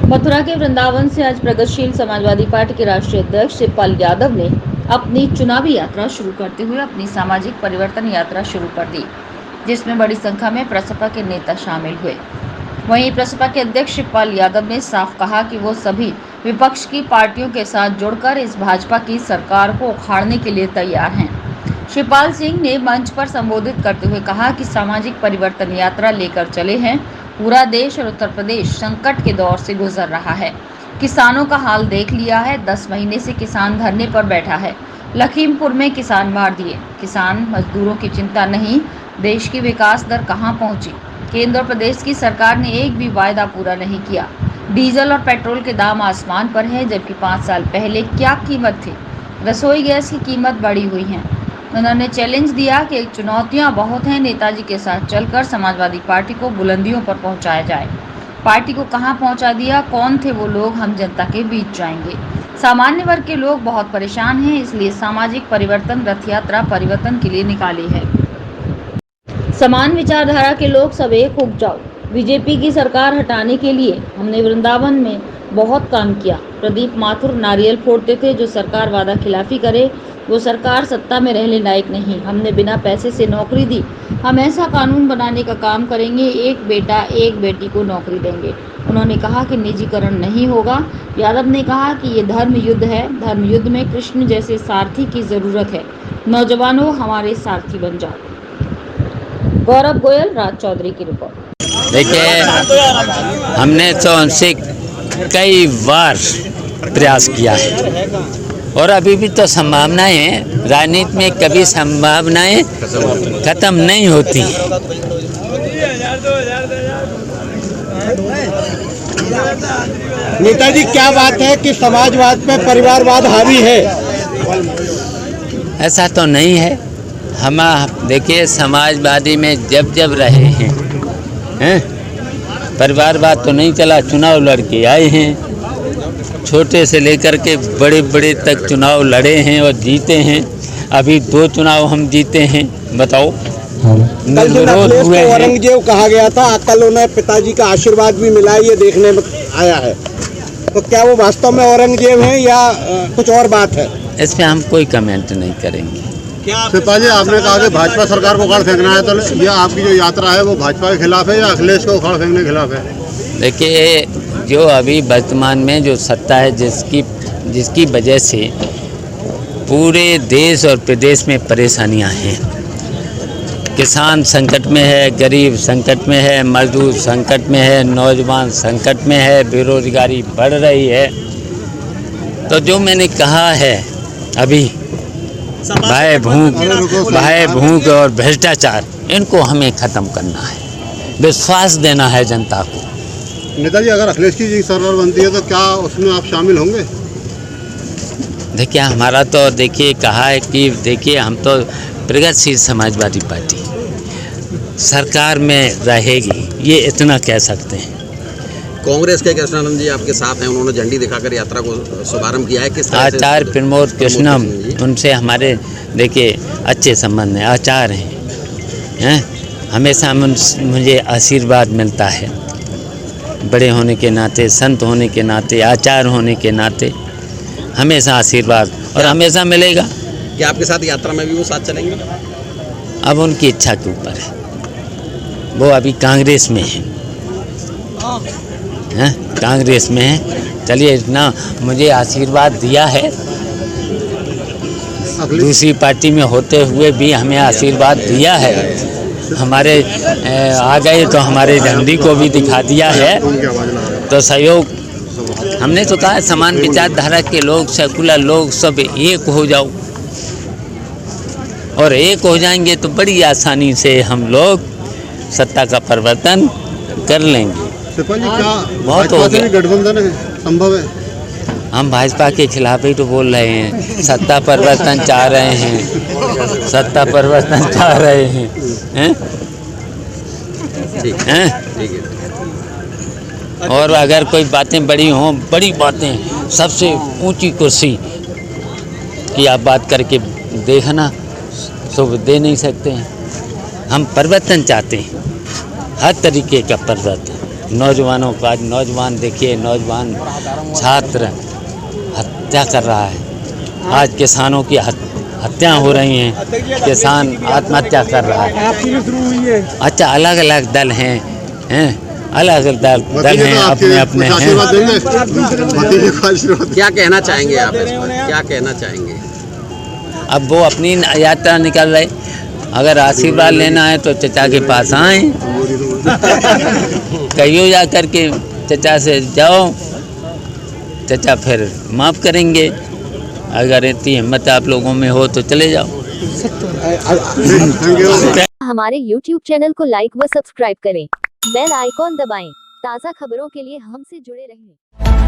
मथुरा के वृंदावन से आज प्रगतिशील समाजवादी पार्टी के राष्ट्रीय अध्यक्ष शिवपाल यादव ने अपनी चुनावी यात्रा शुरू करते हुए अपनी सामाजिक परिवर्तन यात्रा शुरू कर दी, जिसमें बड़ी संख्या में प्रसपा के नेता शामिल हुए। वहीं प्रसपा के अध्यक्ष शिवपाल यादव ने साफ कहा कि वो सभी विपक्ष की पार्टियों के साथ जुड़कर इस भाजपा की सरकार को उखाड़ने के लिए तैयार हैं। शिवपाल सिंह ने मंच पर संबोधित करते हुए कहा कि सामाजिक परिवर्तन यात्रा लेकर चले हैं। पूरा देश और उत्तर प्रदेश संकट के दौर से गुजर रहा है। किसानों का हाल देख लिया है। 10 महीने से किसान धरने पर बैठा है। लखीमपुर में किसान मार दिए। किसान मजदूरों की चिंता नहीं। देश की विकास दर कहां पहुंची? केंद्र और प्रदेश की सरकार ने एक भी वायदा पूरा नहीं किया। डीजल और पेट्रोल के दाम आसमान पर है, जबकि 5 साल पहले क्या कीमत थी। रसोई गैस की कीमत बढ़ी हुई है। उन्होंने चैलेंज दिया कि चुनौतियां बहुत हैं, नेताजी के साथ चलकर समाजवादी पार्टी को बुलंदियों पर पहुंचाया जाए। पार्टी को कहां पहुंचा दिया, कौन थे वो लोग, हम जनता के बीच जाएंगे। सामान्य वर्ग के लोग बहुत परेशान हैं, इसलिए सामाजिक परिवर्तन रथ यात्रा परिवर्तन के लिए निकाली है। समान विचारधारा के लोग सब एक हो जाओ। बीजेपी की सरकार हटाने के लिए हमने वृंदावन में बहुत काम किया। प्रदीप माथुर नारियल फोड़ते थे। जो सरकार वादा खिलाफी करे वो सरकार सत्ता में रहने लायक नहीं। हमने बिना पैसे से नौकरी दी। हम ऐसा कानून बनाने का काम करेंगे, एक बेटा एक बेटी को नौकरी देंगे। उन्होंने कहा कि निजीकरण नहीं होगा। यादव ने कहा कि ये धर्म युद्ध है। धर्म युद्ध में कृष्ण जैसे सारथी की जरूरत है। नौजवानों, हमारे सारथी बन जाओ। गौरव गोयल, राज चौधरी की रिपोर्ट। देखिए, हमने तो उनसे कई बार प्रयास किया है और अभी भी तो संभावनाएं हैं। राजनीति में कभी संभावनाएं खत्म नहीं होती। नेताजी, क्या बात है कि समाजवाद में परिवारवाद हावी है? ऐसा तो नहीं है। हम देखिए, समाजवादी में जब रहे हैं, परिवारवाद तो नहीं चला। चुनाव लड़के आए हैं, छोटे से लेकर के बड़े तक चुनाव लड़े हैं और जीते हैं। अभी 2 चुनाव हम जीते हैं, बताओ। निर्विरोध हुए हैं। औरंगजेब कहा गया था, कल उन्हें पिताजी का आशीर्वाद भी मिला, ये देखने में आया है। तो क्या वो वास्तव में औरंगजेब हैं या कुछ और बात है? इस पर हम कोई कमेंट नहीं करेंगे। शिवपाल जी, आपने कहा कि भाजपा सरकार को उखाड़ फेंकना है, तो ये आपकी जो यात्रा है वो भाजपा के खिलाफ है या अखिलेश को उखाड़ फेंकने के खिलाफ है? देखिए, जो अभी वर्तमान में जो सत्ता है, जिसकी वजह से पूरे देश और प्रदेश में परेशानियां हैं। किसान संकट में है, गरीब संकट में है, मजदूर संकट में है, नौजवान संकट में है, बेरोजगारी बढ़ रही है। तो जो मैंने कहा है अभी, भय भूख और भ्रष्टाचार, इनको हमें ख़त्म करना है। विश्वास देना है जनता को। नेताजी, अगर अखिलेश की सरकार बनती है तो क्या उसमें आप शामिल होंगे? देखिए, हमारा तो देखिए कहा है कि देखिए, हम तो प्रगतिशील समाजवादी पार्टी सरकार में रहेगी, ये इतना कह सकते हैं। कांग्रेस के कृष्णानंद जी आपके साथ हैं, उन्होंने झंडी दिखाकर यात्रा को शुभारंभ किया है। किस तरह से? आचार्य प्रमोद कृष्णम, उनसे हमारे देखिए अच्छे संबंध हैं, आचार्य हैं। हमेशा मुझे आशीर्वाद मिलता है, बड़े होने के नाते, संत होने के नाते, आचार्य होने के नाते हमेशा आशीर्वाद और हमेशा मिलेगा। क्या आपके साथ यात्रा में भी वो साथ चलेंगे? अब उनकी इच्छा के ऊपर है। वो अभी कांग्रेस में है, कांग्रेस में है। चलिए, इतना मुझे आशीर्वाद दिया है। दूसरी पार्टी में होते हुए भी हमें आशीर्वाद दिया है। हमारे आ गए तो हमारे झंडी को भी दिखा दिया है। तो सहयोग हमने तो कहा, समान विचारधारा के लोग, सेकुलर लोग सब एक हो जाओ, और एक हो जाएंगे तो बड़ी आसानी से हम लोग सत्ता का परिवर्तन कर लेंगे। शिवपाल जी, क्या बहुत हो गया। गठबंधन है संभव है? हम भाजपा के खिलाफ ही तो बोल रहे हैं। सत्ता परिवर्तन चाह रहे हैं, सत्ता परिवर्तन चाह रहे हैं। ठीक है। और अगर कोई बातें बड़ी हों, बड़ी बातें, सबसे ऊंची कुर्सी की आप बात करके देखना, तो दे नहीं सकते हैं। हम परिवर्तन चाहते हैं, हर तरीके का परिवर्तन। नौजवानों का, आज नौजवान देखिए, नौजवान छात्र हत्या कर रहा है। आज किसानों की हत्या हो रही हैं, किसान आत्महत्या कर रहा है। अच्छा, अलग अलग दल हैं, अलग अलग दल हैं, अपने अपने हैं। क्या कहना चाहेंगे आप इस पर? क्या कहना चाहेंगे? अब वो अपनी यात्रा निकल रहे, अगर आशीर्वाद लेना है तो चचा के पास आए, कहियो जा करके चचा से जाओ, चचा फिर माफ़ करेंगे। अगर इतनी हिम्मत आप लोगों में हो तो चले जाओ। हमारे YouTube चैनल को लाइक व सब्सक्राइब करें, बेल आइकॉन दबाएं, ताज़ा खबरों के लिए हमसे जुड़े रहें।